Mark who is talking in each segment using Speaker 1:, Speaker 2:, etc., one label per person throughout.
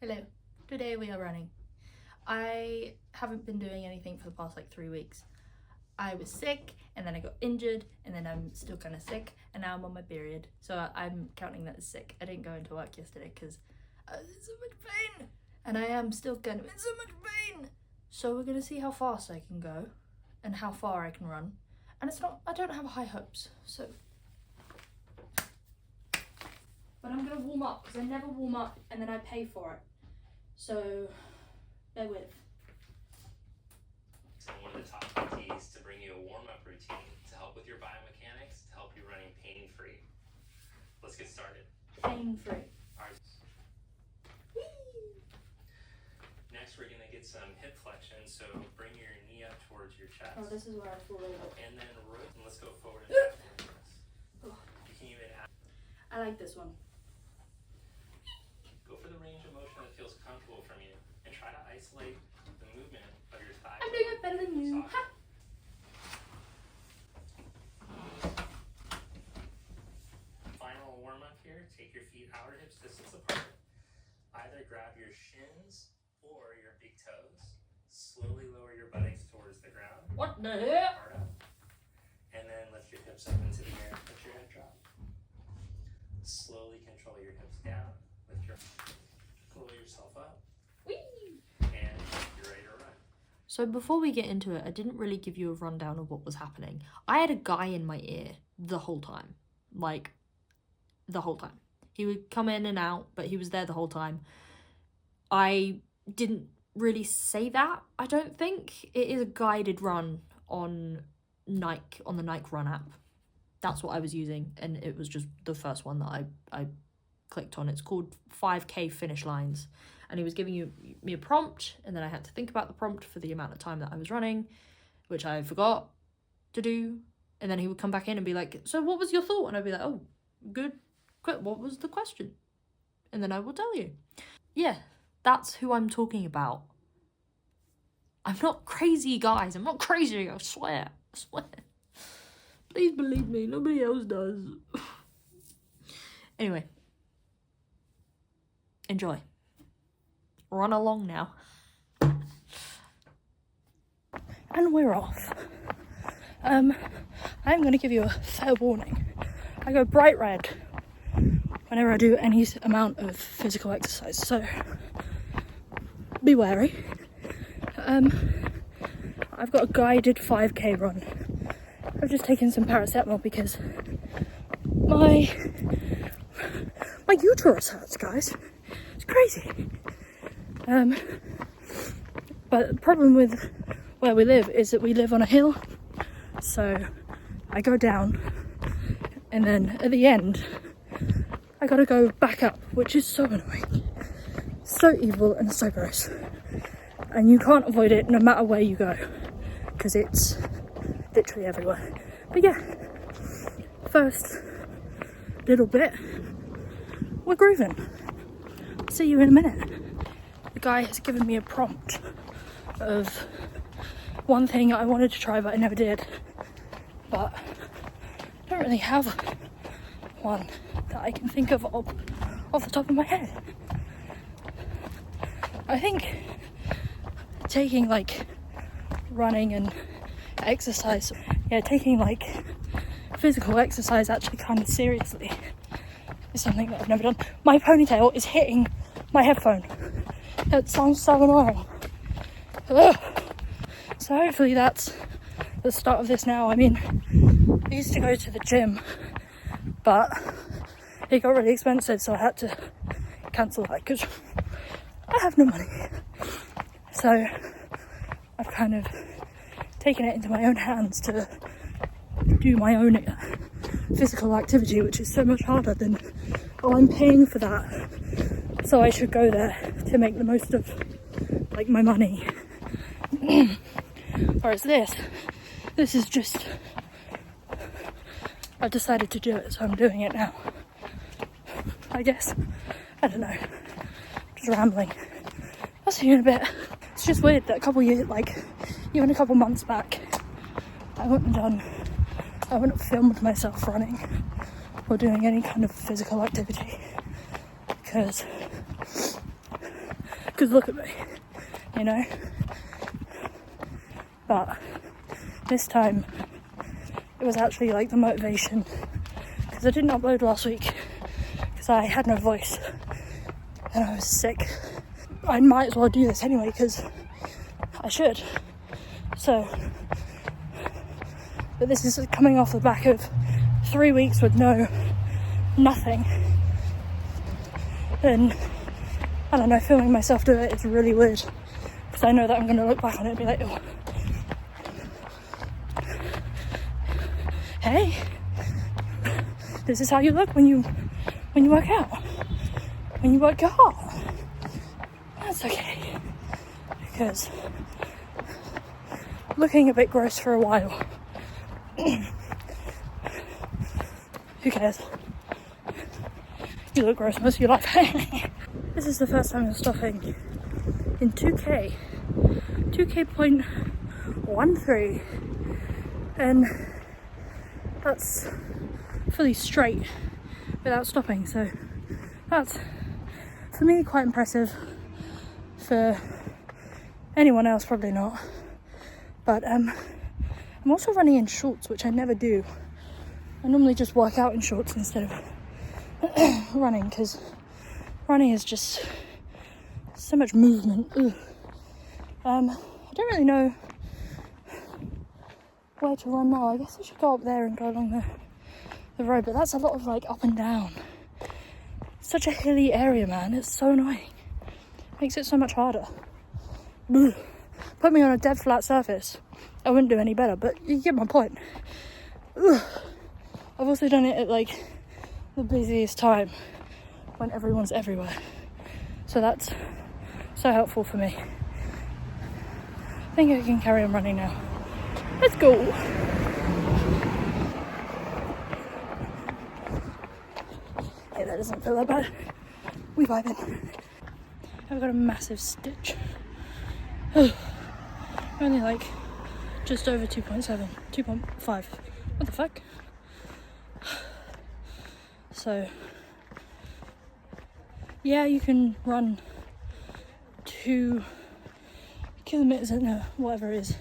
Speaker 1: Hello. Today we are running. I haven't been doing anything for the past like 3 weeks. I was sick and then I got injured and then I'm still kind of sick and now I'm on my period. So I'm counting that as sick. I didn't go into work yesterday because I was in so much pain and I am still kind of in so much pain. So we're going to see how fast I can go and how far I can run. And I don't have high hopes, so. But I'm going to warm up because I never warm up and then I pay for it. So, bear with.
Speaker 2: So one of the top keys to bring you a warm-up routine to help with your biomechanics, to help you running pain-free. Let's get started.
Speaker 1: Pain-free.
Speaker 2: Next, we're going to get some hip flexion. So bring your knee up towards your chest.
Speaker 1: Oh, this is where I fall over.
Speaker 2: And then rotate. And let's go forward and back like this. You can even add.
Speaker 1: I like this one.
Speaker 2: Go for the range of motion that feels comfortable from you, and try to isolate the movement of your thighs.
Speaker 1: I'm doing it better than you.
Speaker 2: Final warm up here. Take your feet outer hips distance apart. Either grab your shins or your big toes. Slowly lower your buttocks towards the ground.
Speaker 1: What the hell?
Speaker 2: Hard up. And then lift your hips up into the air. Let your head drop. Slowly control your hips down. Lift your pull yourself up.
Speaker 1: Whee!
Speaker 2: And you're ready to run.
Speaker 1: So before we get into it, I didn't really give you a rundown of what was happening. I had a guy in my ear the whole time. Like, the whole time. He would come in and out, but he was there the whole time. I didn't really say that, I don't think. It is a guided run on Nike, on the Nike Run app. That's what I was using, and it was just the first one that I clicked on. It's called 5K Finish Lines, and he was giving me a prompt, and then I had to think about the prompt for the amount of time that I was running, which I forgot to do, and then he would come back in and be like, so what was your thought? And I'd be like, oh, good, what was the question? And then I will tell you. Yeah, that's who I'm talking about. I'm not crazy, guys. I'm not crazy, I swear. Please believe me, nobody else does. Anyway. Enjoy. Run along now. And we're off. I'm going to give you a fair warning. I go bright red whenever I do any amount of physical exercise, so be wary. I've got a guided 5K run. I've just taken some paracetamol because my uterus hurts, guys. It's crazy. But the problem with where we live is that we live on a hill, so I go down and then at the end I gotta go back up, which is so annoying, so evil and so gross, and you can't avoid it no matter where you go because it's literally everywhere. But yeah, first little bit, we're grooving. See you in a minute. The guy has given me a prompt of one thing I wanted to try but I never did, but I don't really have one that I can think of off the top of my head. I think taking like running and exercise, taking like physical exercise actually kind of seriously is something that I've never done. My ponytail is hitting my headphone. It sounds so annoying. Ugh. So hopefully that's the start of this now. I mean, I used to go to the gym, but it got really expensive, so I had to cancel that because I have no money. So I've kind of taken it into my own hands to do my own physical activity, which is so much harder than, oh, I'm paying for that, so I should go there to make the most of like my money. Whereas this is just, I've decided to do it, so I'm doing it now. I guess, I don't know, just rambling. I'll see you in a bit. It's just weird that a couple years, like even a couple months back, I wouldn't have filmed myself running or doing any kind of physical activity because
Speaker 3: because look at me, you know. But this time it was actually like the motivation, because I didn't upload last week because I had no voice and I was sick. I might as well do this anyway because I should. So, but this is coming off the back of 3 weeks with nothing. And I don't know, filming myself do it, it's really weird because I know that I'm going to look back on it and be like, oh, hey, this is how you look when you work out, when you work your heart. That's okay, because looking a bit gross for a while, who cares? You look gross most of your life. This is the first time I'm stopping in 2K.13, and that's fully straight without stopping, so that's for me quite impressive. For anyone else, probably not. But I'm also running in shorts, which I never do. I normally just work out in shorts instead of running, because running is just so much movement. Ugh. I don't really know where to run now. I guess I should go up there and go along the road, but that's a lot of like up and down. Such a hilly area, man. It's so annoying. Makes it so much harder. Ugh. Put me on a dead flat surface, I wouldn't do any better, but you get my point. Ugh. I've also done it at like the busiest time when everyone's everywhere, so that's so helpful for me. I think I can carry on running now. Let's go. Hey, that doesn't feel that bad. We vibing. I've got a massive stitch. Only like just over 2.7, 2.5. What the fuck? So yeah, you can run 2 kilometers whatever it is,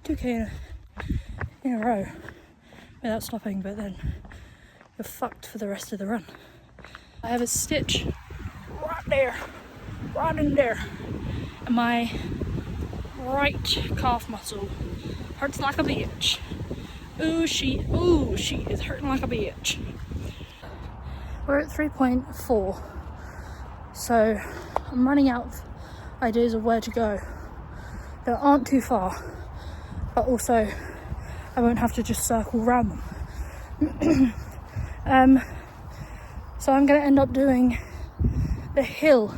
Speaker 3: 2k in a row without stopping, but then you're fucked for the rest of the run. I have a stitch right in there, and my right calf muscle hurts like a bitch. Ooh, she is hurting like a bitch. We're at 3.4, so I'm running out of ideas of where to go that aren't too far, but also I won't have to just circle around them. So I'm going to end up doing the hill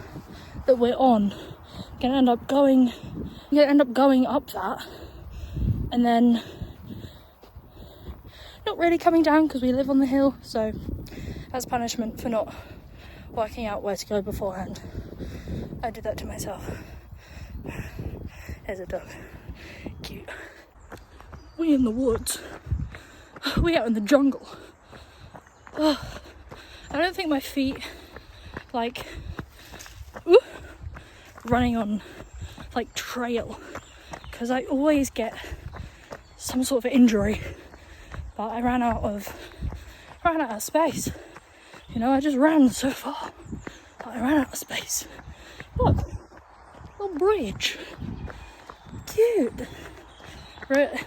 Speaker 3: that we're on. I'm going to end up going up that, and then not really coming down because we live on the hill, so that's punishment for not working out where to go beforehand. I did that to myself. There's a dog. Cute. We in the woods. We out in the jungle. I don't think my feet like running on like trail, because I always get some sort of injury, but I ran out of space. You know, I just ran so far, but I ran out of space. Look, little bridge, cute. We're at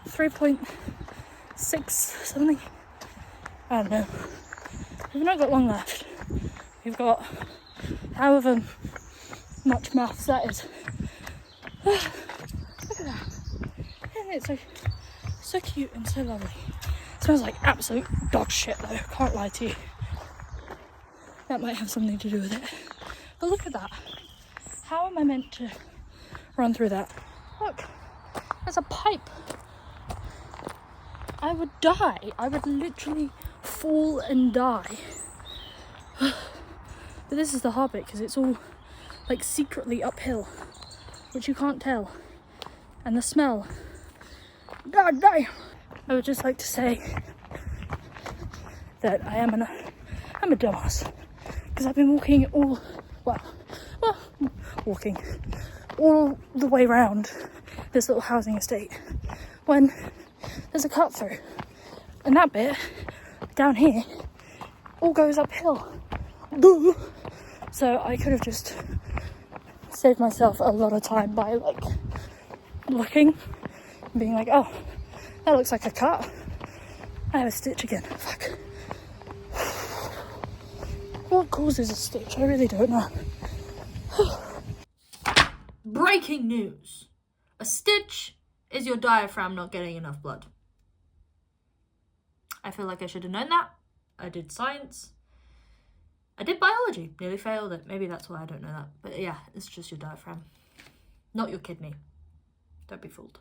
Speaker 3: 3.6 something. I don't know. We've not got long left. We've got however much maths that is. Look at that. And it's so cute and so lovely. It smells like absolute dog shit though, can't lie to you. That might have something to do with it. But look at that. How am I meant to run through that? Look, there's a pipe. I would die. I would literally fall and die. But this is the hard bit, because it's all like secretly uphill, which you can't tell. And the smell. God damn. I would just like to say that I'm a dumbass, because I've been walking walking all the way around this little housing estate when there's a cut through, and that bit down here all goes uphill. So I could have just saved myself a lot of time by like looking and being like, oh, that looks like a cut. I have a stitch again. Fuck. What causes a stitch? I really don't know.
Speaker 1: Breaking news. A stitch is your diaphragm not getting enough blood. I feel like I should have known that. I did science. I did biology. Nearly failed it. Maybe that's why I don't know that. But yeah, it's just your diaphragm. Not your kidney. Don't be fooled.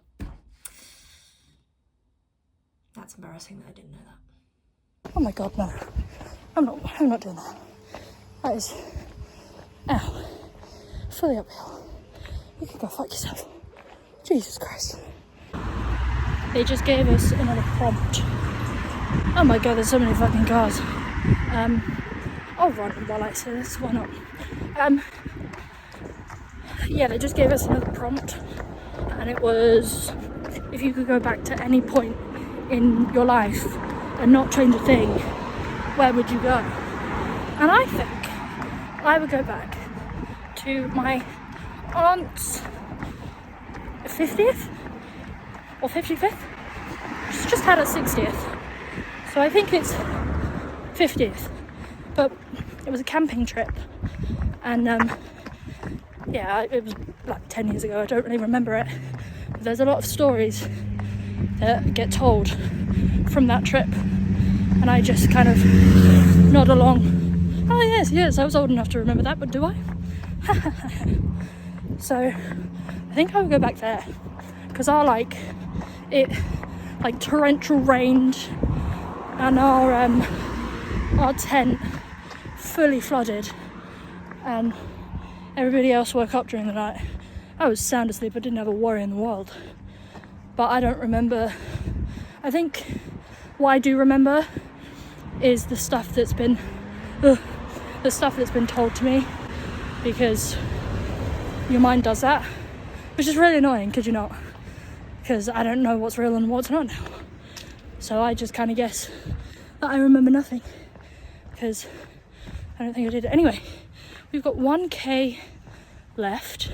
Speaker 1: That's embarrassing that I didn't know that.
Speaker 3: Oh my god, no. I'm not doing that. That is, ow, fully uphill. You can go fuck yourself. Jesus Christ. They just gave us another prompt. Oh my god, there's so many fucking cars. I'll run while I say this, why not? Yeah, they just gave us another prompt, and it was, if you could go back to any point in your life and not change a thing, where would you go? And I think I would go back to my aunt's 50th or 55th. She's just had her 60th, so I think it's 50th. But it was a camping trip, and yeah, it was like 10 years ago. I don't really remember it, but there's a lot of stories that get told from that trip, and I just kind of nod along. Oh yes, I was old enough to remember that, but do I? So I think I would go back there, because our torrential rained, and our tent fully flooded, and everybody else woke up during the night. I was sound asleep. I didn't have a worry in the world, but I don't remember. I think what I do remember is the stuff that's been told to me, because your mind does that, which is really annoying, because I don't know what's real and what's not now. So I just kind of guess that I remember nothing, because I don't think I did. Anyway, we've got 1k left.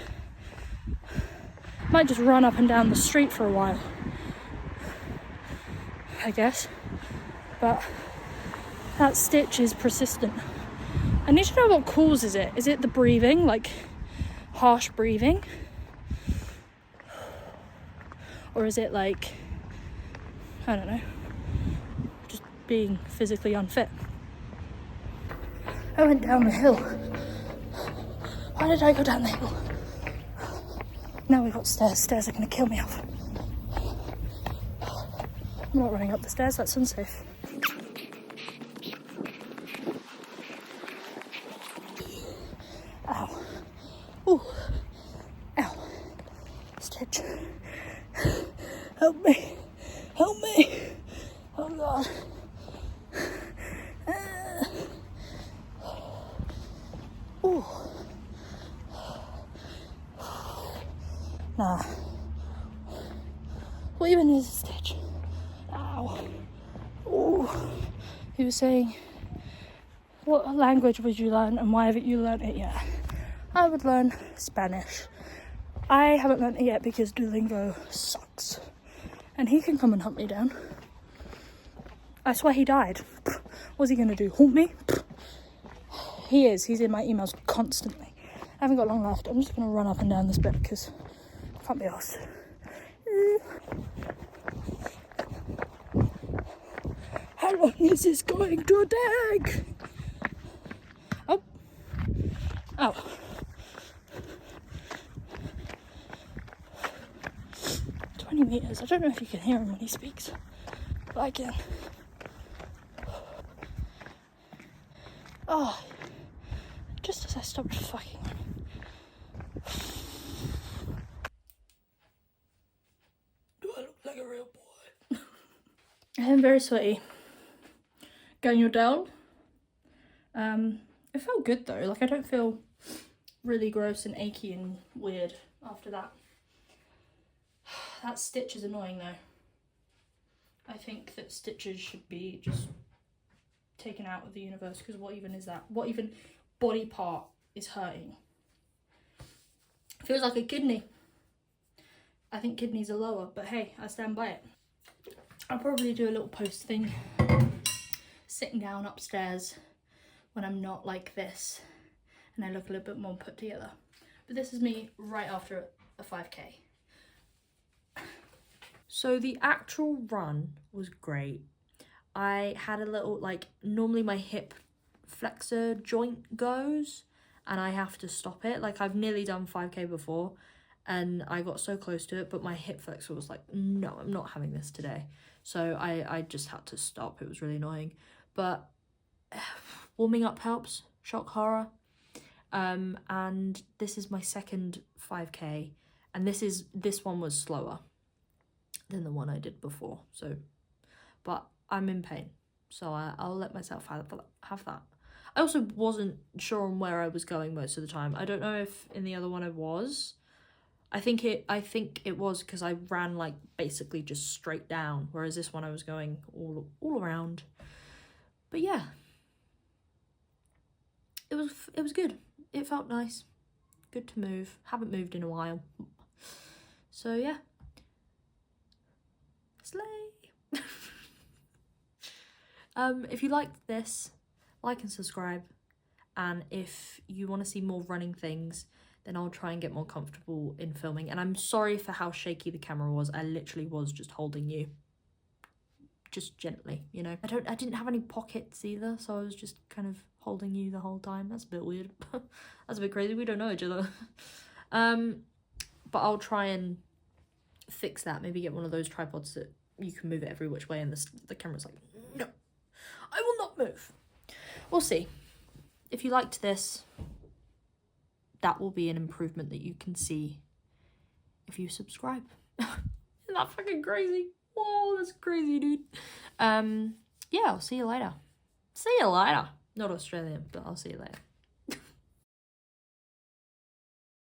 Speaker 3: Might just run up and down the street for a while, I guess, but that stitch is persistent. I need to know what causes it. Is it the breathing, like harsh breathing? Or is it like, I don't know, just being physically unfit? I went down the hill. Why did I go down the hill? Now we've got stairs. Stairs are going to kill me off. I'm not running up the stairs, that's unsafe. Ow. Ooh. Ow. Stitch. Help me. Help me. Oh god. Ooh. Nah. What even is a stitch? Ow. Ooh. He was saying, what language would you learn and why haven't you learned it yet? I would learn Spanish. I haven't learned it yet because Duolingo sucks. And he can come and hunt me down. I swear he died. What's he going to do? Haunt me? He is. He's in my emails constantly. I haven't got long left. I'm just going to run up and down this bit because I can't be arsed. How long is this going to take? Oh. Ow. Meters. I don't know if you can hear him when he speaks, but I can. Oh, just as I stopped fucking him. Do I look like a real boy? I am very sweaty. Going down. It felt good though. Like I don't feel really gross and achy and weird after that. That stitch is annoying though. I think that stitches should be just taken out of the universe, because what even is that? What even body part is hurting? Feels like a kidney. I think kidneys are lower, but hey, I stand by it. I'll probably do a little post thing, sitting down upstairs when I'm not like this and I look a little bit more put together. But this is me right after a 5k.
Speaker 1: So the actual run was great. I had a little, like, normally my hip flexor joint goes and I have to stop it. Like, I've nearly done 5k before and I got so close to it, but my hip flexor was like, no, I'm not having this today. So I just had to stop. It was really annoying. But warming up helps, shock horror. And this is my second 5k, and this one was slower than the one I did before. So, but I'm in pain, so I'll let myself have that. I also wasn't sure on where I was going most of the time. I don't know if in the other one I was. I think it was because I ran like basically just straight down, whereas this one I was going all around. But yeah, it was good. It felt nice, good to move. Haven't moved in a while, so yeah. Slay. If you liked this, like and subscribe, and if you want to see more running things, then I'll try and get more comfortable in filming. And I'm sorry for how shaky the camera was. I literally was just holding you just gently, you know. I didn't have any pockets either, so I was just kind of holding you the whole time. That's a bit weird. That's a bit crazy. We don't know each other. But I'll try and fix that. Maybe get one of those tripods that you can move it every which way and the camera's like, no, I will not move. We'll see. If you liked this, that will be an improvement that you can see if you subscribe. Isn't that fucking crazy? Whoa, that's crazy, dude. Yeah, I'll see you later. See you later. Not Australian, but I'll see you later.